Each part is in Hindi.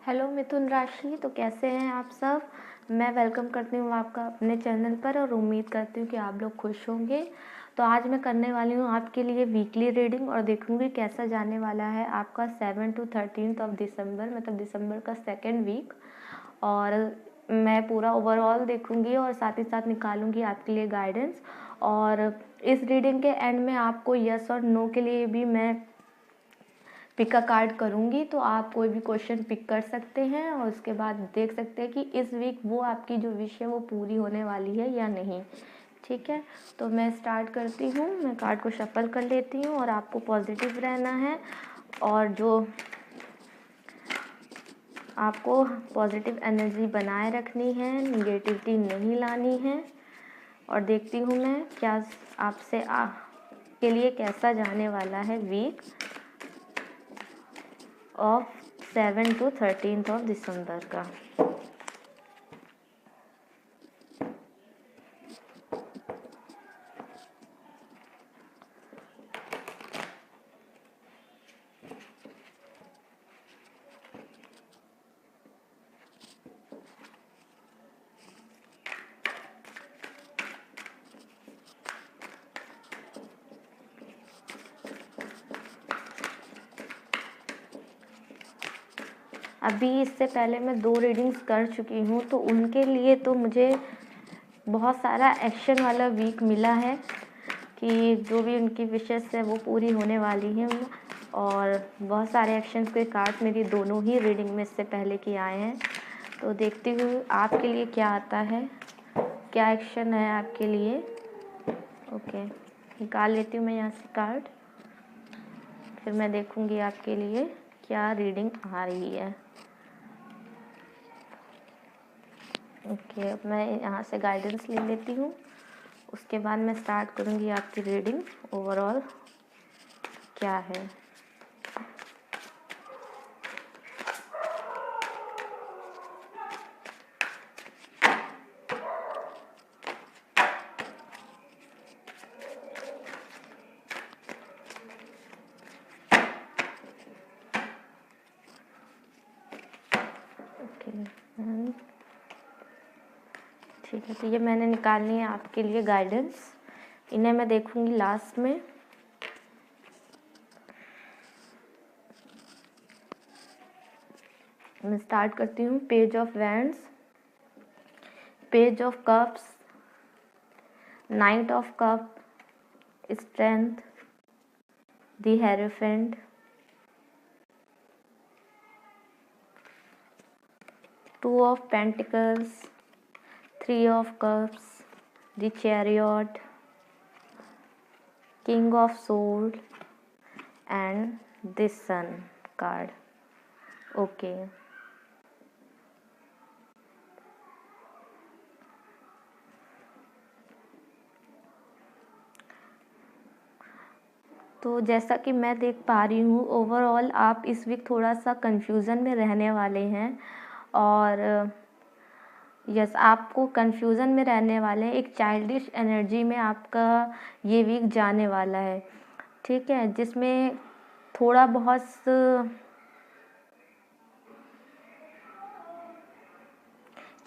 हेलो मिथुन राशि, तो कैसे हैं आप सब। मैं वेलकम करती हूँ आपका अपने चैनल पर और उम्मीद करती हूँ कि आप लोग खुश होंगे। तो आज मैं करने वाली हूँ आपके लिए वीकली रीडिंग और देखूँगी कैसा जाने वाला है आपका 7 to 13 ऑफ दिसंबर, मतलब दिसंबर का सेकेंड वीक। और मैं पूरा ओवरऑल देखूँगी और साथ ही साथ निकालूँगी आपके लिए गाइडेंस। और इस रीडिंग के एंड में आपको यस और नो के लिए भी मैं पिक अ कार्ड करूँगी, तो आप कोई भी क्वेश्चन पिक कर सकते हैं और उसके बाद देख सकते हैं कि इस वीक वो आपकी जो विश है वो पूरी होने वाली है या नहीं। ठीक है, तो मैं स्टार्ट करती हूँ। मैं कार्ड को शफल कर लेती हूँ और आपको पॉजिटिव रहना है और जो आपको पॉजिटिव एनर्जी बनाए रखनी है, निगेटिविटी नहीं लानी है। और देखती हूँ मैं क्या आपसे के लिए कैसा जाने वाला है week of 7 to 13 of December का। अभी इससे पहले मैं 2 रीडिंग्स कर चुकी हूँ, तो उनके लिए तो मुझे बहुत सारा एक्शन वाला वीक मिला है कि जो भी उनकी विशेस है वो पूरी होने वाली हैं। और बहुत सारे एक्शंस के कार्ड मेरी दोनों ही रीडिंग में इससे पहले के आए हैं। तो देखती हूँ आपके लिए क्या आता है, क्या एक्शन है आपके लिए। ओके, निकाल लेती हूँ मैं यहाँ से कार्ड, फिर मैं देखूँगी आपके लिए क्या रीडिंग आ रही है। ओके, अब मैं यहाँ से गाइडेंस ले लेती हूँ, उसके बाद मैं स्टार्ट करूँगी आपकी रीडिंग ओवरऑल क्या है। ओके, ठीक है, तो ये मैंने निकालनी है आपके लिए गाइडेंस। इन्हें मैं देखूँगी लास्ट में। मैं स्टार्ट करती हूँ। Page of wands, page of cups, night of cup, strength, the hierophant, two of pentacles, 3 of cups, the chariot, king of swords and the sun card. Okay, तो जैसा कि मैं देख पा रही हूँ ओवरऑल आप इस वीक थोड़ा सा कंफ्यूजन में रहने वाले हैं। और यस, आपको कंफ्यूजन में रहने वाले हैं, एक चाइल्डिश एनर्जी में आपका ये वीक जाने वाला है। ठीक है, जिसमें थोड़ा बहुत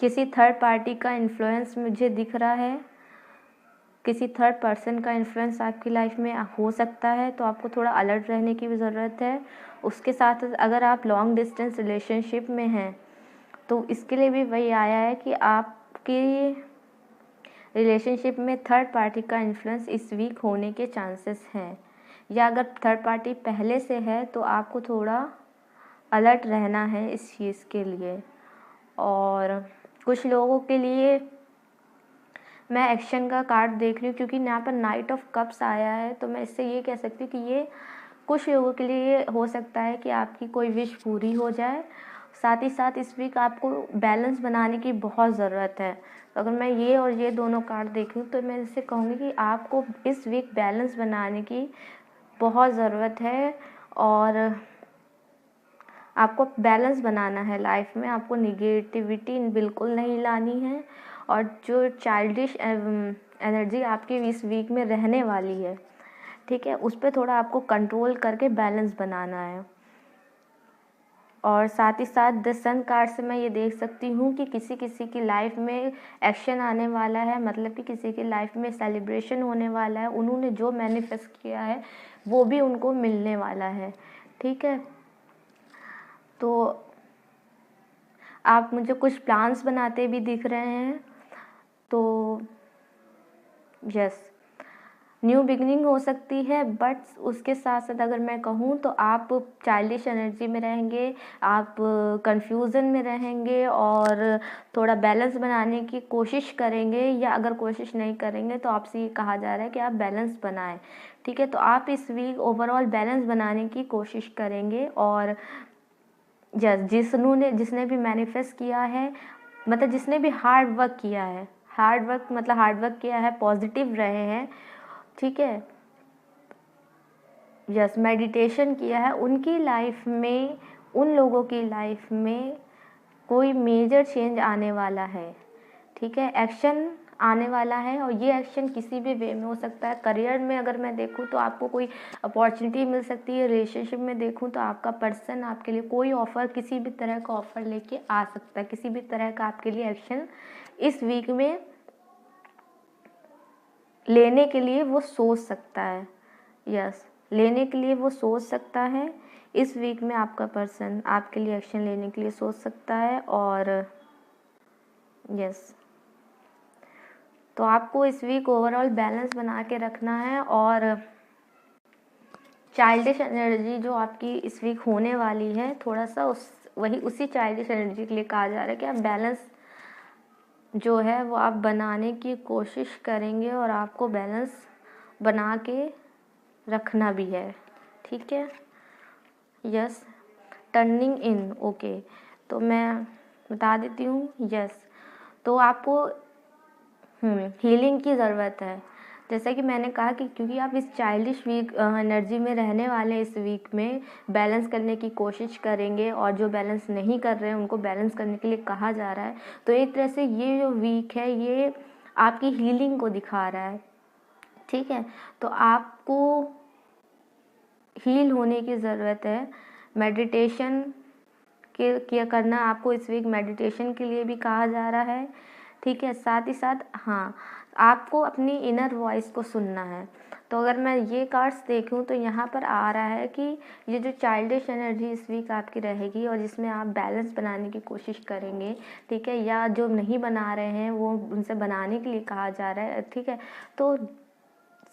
किसी थर्ड पार्टी का इन्फ्लुएंस मुझे दिख रहा है, किसी थर्ड पर्सन का इन्फ्लुएंस आपकी लाइफ में हो सकता है, तो आपको थोड़ा अलर्ट रहने की भी ज़रूरत है। उसके साथ अगर आप लॉन्ग डिस्टेंस रिलेशनशिप में हैं तो इसके लिए भी वही आया है कि आपकी रिलेशनशिप में थर्ड पार्टी का इन्फ्लुएंस इस वीक होने के चांसेस हैं। या अगर थर्ड पार्टी पहले से है तो आपको थोड़ा अलर्ट रहना है इस चीज़ के लिए। और कुछ लोगों के लिए मैं एक्शन का कार्ड देख रही हूँ, क्योंकि यहाँ पर नाइट ऑफ कप्स आया है, तो मैं इससे ये कह सकती हूँ कि ये कुछ लोगों के लिए हो सकता है कि आपकी कोई विश पूरी हो जाए। साथ ही साथ इस वीक आपको बैलेंस बनाने की बहुत ज़रूरत है। तो अगर मैं ये और ये दोनों कार्ड देखूँ तो मैं इससे कहूँगी कि आपको इस वीक बैलेंस बनाने की बहुत ज़रूरत है। और आपको बैलेंस बनाना है लाइफ में, आपको निगेटिविटी बिल्कुल नहीं लानी है। और जो चाइल्डिश एनर्जी आपकी इस वीक में रहने वाली है, ठीक है, उस पर थोड़ा आपको कंट्रोल करके बैलेंस बनाना है। और साथ ही साथ द सन कार्ड से मैं ये देख सकती हूँ कि किसी किसी की लाइफ में एक्शन आने वाला है, मतलब कि किसी की लाइफ में सेलिब्रेशन होने वाला है, उन्होंने जो मैनिफेस्ट किया है वो भी उनको मिलने वाला है। ठीक है, तो आप मुझे कुछ प्लान्स बनाते भी दिख रहे हैं, तो यस, न्यू बिगनिंग हो सकती है, बट उसके साथ साथ अगर मैं कहूँ तो आप चाइल्डिश एनर्जी में रहेंगे, आप कंफ्यूजन में रहेंगे और थोड़ा बैलेंस बनाने की कोशिश करेंगे, या अगर कोशिश नहीं करेंगे तो आपसे ये कहा जा रहा है कि आप बैलेंस बनाएं। ठीक है, तो आप इस वीक ओवरऑल बैलेंस बनाने की कोशिश करेंगे। और जिसने भी मैनिफेस्ट किया है, मतलब जिसने भी हार्ड वर्क किया है, हार्ड वर्क किया है, पॉजिटिव रहे हैं, ठीक है, यस, मेडिटेशन किया है, उनकी लाइफ में, उन लोगों की लाइफ में कोई मेजर चेंज आने वाला है। ठीक है, एक्शन आने वाला है, और ये एक्शन किसी भी वे में हो सकता है। करियर में अगर मैं देखूँ तो आपको कोई अपॉर्चुनिटी मिल सकती है, रिलेशनशिप में देखूँ तो आपका पर्सन आपके लिए कोई ऑफ़र, किसी भी तरह का ऑफ़र लेके आ सकता है, किसी भी तरह का आपके लिए एक्शन इस वीक में लेने के लिए वो सोच सकता है। यस, लेने के लिए वो सोच सकता है। इस वीक में आपका पर्सन आपके लिए एक्शन लेने के लिए सोच सकता है। और यस, तो आपको इस वीक ओवरऑल बैलेंस बना के रखना है। और चाइल्डिश एनर्जी जो आपकी इस वीक होने वाली है, थोड़ा सा उसी चाइल्डिश एनर्जी के लिए कहा जा रहा है कि आप बैलेंस जो है वो आप बनाने की कोशिश करेंगे, और आपको बैलेंस बना के रखना भी है। ठीक है, यस, टर्निंग इन, ओके, तो मैं बता देती हूँ। यस, तो आपको हीलिंग की ज़रूरत है। जैसा कि मैंने कहा कि क्योंकि आप इस चाइल्डिश वीक एनर्जी में रहने वाले इस वीक में बैलेंस करने की कोशिश करेंगे, और जो बैलेंस नहीं कर रहे हैं उनको बैलेंस करने के लिए कहा जा रहा है। तो एक तरह से ये जो वीक है ये आपकी हीलिंग को दिखा रहा है। ठीक है, तो आपको हील होने की ज़रूरत है। मेडिटेशन किया करना आपको इस वीक मेडिटेशन के लिए भी कहा जा रहा है। ठीक है, साथ ही साथ हाँ, आपको अपनी इनर वॉइस को सुनना है। तो अगर मैं ये कार्ड्स देखूं तो यहाँ पर आ रहा है कि ये जो चाइल्डिश एनर्जी इस वीक आपकी रहेगी, और जिसमें आप बैलेंस बनाने की कोशिश करेंगे, ठीक है, या जो नहीं बना रहे हैं वो उनसे बनाने के लिए कहा जा रहा है। ठीक है, तो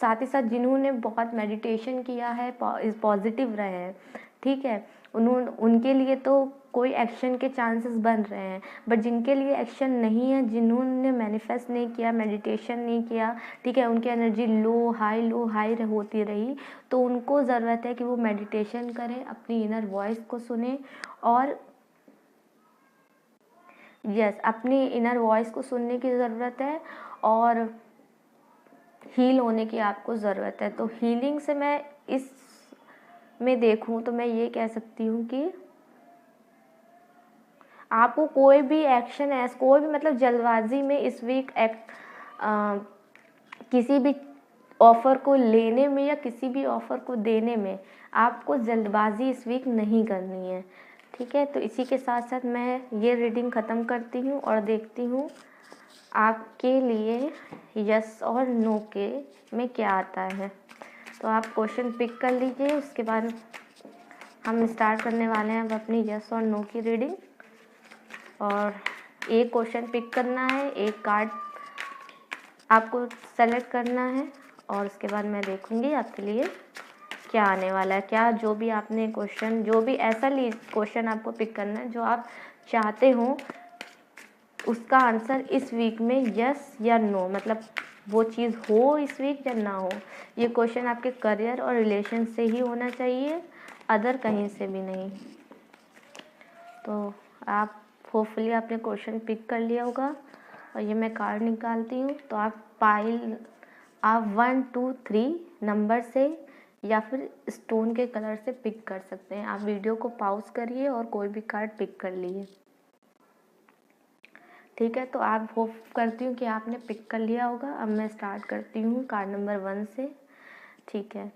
साथ ही साथ जिन्होंने बहुत मेडिटेशन किया है, पॉजिटिव रहे हैं, ठीक है, उनके लिए तो कोई एक्शन के चांसेस बन रहे हैं। बट जिनके लिए एक्शन नहीं है, जिन्होंने मैनिफेस्ट नहीं किया, मेडिटेशन नहीं किया, ठीक है, उनकी एनर्जी लो हाई होती रही, तो उनको ज़रूरत है कि वो मेडिटेशन करें, अपनी इनर वॉइस को सुने, और यस, अपनी इनर वॉइस को सुनने की ज़रूरत है, और हील होने की आपको ज़रूरत है। तो हीलिंग से मैं इस में देखूं तो मैं ये कह सकती हूँ कि आपको कोई भी एक्शन कोई भी मतलब जल्दबाजी में इस वीक किसी भी ऑफ़र को लेने में या किसी भी ऑफ़र को देने में आपको जल्दबाजी इस वीक नहीं करनी है। ठीक है, तो इसी के साथ साथ मैं ये रीडिंग ख़त्म करती हूँ और देखती हूँ आपके लिए यस और नो के में क्या आता है। तो आप क्वेश्चन पिक कर लीजिए, उसके बाद हम स्टार्ट करने वाले हैं अब अपनी यस और नो की रीडिंग। और एक क्वेश्चन पिक करना है, एक कार्ड आपको सेलेक्ट करना है, और उसके बाद मैं देखूंगी आपके लिए क्या आने वाला है। क्या जो भी आपने क्वेश्चन, जो भी ऐसा क्वेश्चन आपको पिक करना है जो आप चाहते हो उसका आंसर इस वीक में यस या नो, मतलब वो चीज़ हो इस वीक या ना हो। ये क्वेश्चन आपके करियर और रिलेशन से ही होना चाहिए, अदर कहीं से भी नहीं। तो आप होपफुली आपने क्वेश्चन पिक कर लिया होगा, और ये मैं कार्ड निकालती हूँ। तो आप 1 2 3 नंबर से या फिर स्टोन के कलर से पिक कर सकते हैं। आप वीडियो को पॉज करिए और कोई भी कार्ड पिक कर लिए। ठीक है, तो आप होप करती हूँ कि आपने पिक कर लिया होगा। अब मैं स्टार्ट करती हूँ कार्ड नंबर 1 से। ठीक है,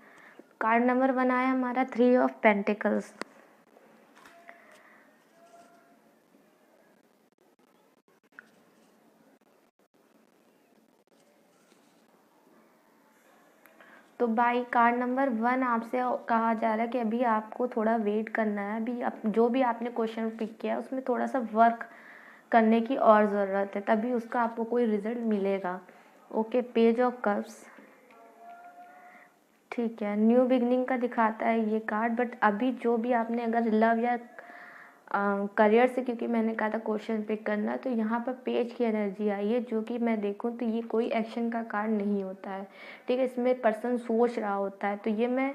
कार्ड नंबर 1 आया हमारा 3 ऑफ पेंटिकल्स। तो बाई कार्ड नंबर 1 आपसे कहा जा रहा है कि अभी आपको थोड़ा वेट करना है, अभी जो भी आपने क्वेश्चन पिक किया है उसमें थोड़ा सा वर्क करने की और ज़रूरत है, तभी उसका आपको कोई रिजल्ट मिलेगा। ओके, पेज ऑफ कप्स, ठीक है, न्यू बिगनिंग का दिखाता है ये कार्ड। बट अभी जो भी आपने अगर लव या करियर से, क्योंकि मैंने कहा था क्वेश्चन पिक करना, तो यहाँ पर पेज की एनर्जी आई है, जो कि मैं देखूँ तो ये कोई एक्शन का कार्ड नहीं होता है, ठीक है। इसमें पर्सन सोच रहा होता है, तो ये मैं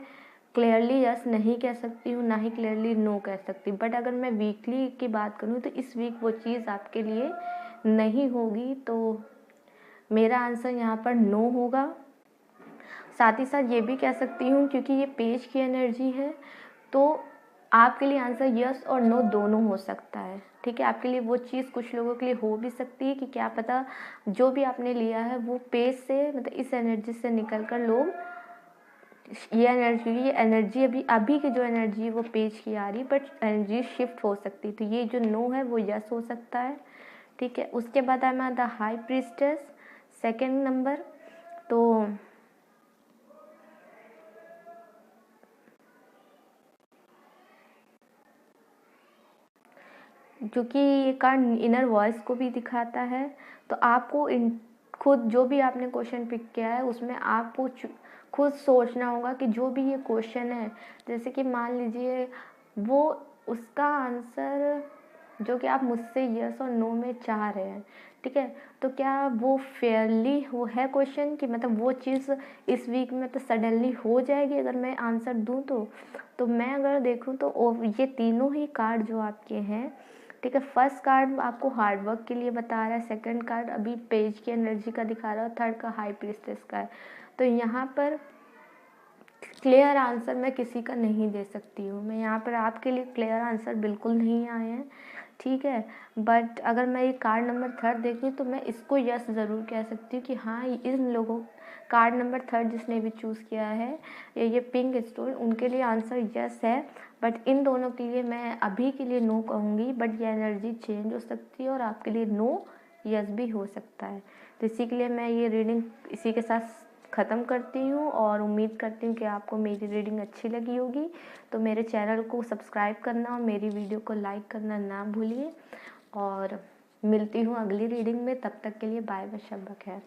क्लियरली यस नहीं कह सकती हूँ, ना ही क्लियरली नो कह सकती। बट अगर मैं वीकली की बात करूँ तो इस वीक वो चीज़ आपके लिए नहीं होगी, तो मेरा आंसर यहाँ पर नो होगा। साथ ही साथ ये भी कह सकती हूँ, क्योंकि ये पेज की एनर्जी है, तो आपके लिए आंसर यस और नो दोनों हो सकता है, ठीक है। आपके लिए वो चीज़ कुछ लोगों के लिए हो भी सकती है कि क्या पता जो भी आपने लिया है वो पेज से, मतलब इस एनर्जी से निकल कर लोग ये एनर्जी अभी की जो एनर्जी है वो पेज की आ रही, बट एनर्जी शिफ्ट हो सकती है। तो ये जो नो है वो यस हो सकता है, ठीक है। उसके बाद I am the high priestess, second number. तो क्योंकि ये कार्ड इनर वॉइस को भी दिखाता है, तो आपको खुद जो भी आपने क्वेश्चन पिक किया है उसमें आपको खुद सोचना होगा कि जो भी ये क्वेश्चन है, जैसे कि मान लीजिए वो उसका आंसर जो कि आप मुझसे यस और नो में चाह रहे हैं, ठीक है, तो क्या वो फेयरली वो है क्वेश्चन कि मतलब वो चीज़ इस वीक में तो सडनली हो जाएगी अगर मैं आंसर दूं तो मैं अगर देखूं तो ये तीनों ही कार्ड जो आपके हैं, ठीक है, फर्स्ट कार्ड आपको हार्डवर्क के लिए बता रहा है, सेकंड कार्ड अभी पेज की एनर्जी का दिखा रहा है, और थर्ड का हाई प्रीस्टेस का है। तो यहाँ पर क्लियर आंसर मैं किसी का नहीं दे सकती हूँ, मैं यहाँ पर आपके लिए क्लियर आंसर बिल्कुल नहीं आए हैं, ठीक है। बट अगर मैं ये कार्ड नंबर थर्ड देखूँ तो मैं इसको यस ज़रूर कह सकती हूँ कि हाँ, इन लोगों कार्ड नंबर थर्ड जिसने भी चूज़ किया है ये पिंक स्टोन, उनके लिए आंसर यस है। बट इन दोनों के लिए मैं अभी के लिए नो कहूँगी, बट ये एनर्जी चेंज हो सकती है और आपके लिए नो यस भी हो सकता है। तो इसी के लिए मैं ये रीडिंग इसी के साथ ख़त्म करती हूँ, और उम्मीद करती हूँ कि आपको मेरी रीडिंग अच्छी लगी होगी। तो मेरे चैनल को सब्सक्राइब करना और मेरी वीडियो को लाइक करना ना भूलिए, और मिलती हूँ अगली रीडिंग में। तब तक के लिए बाय बाय, शब्बा खैर।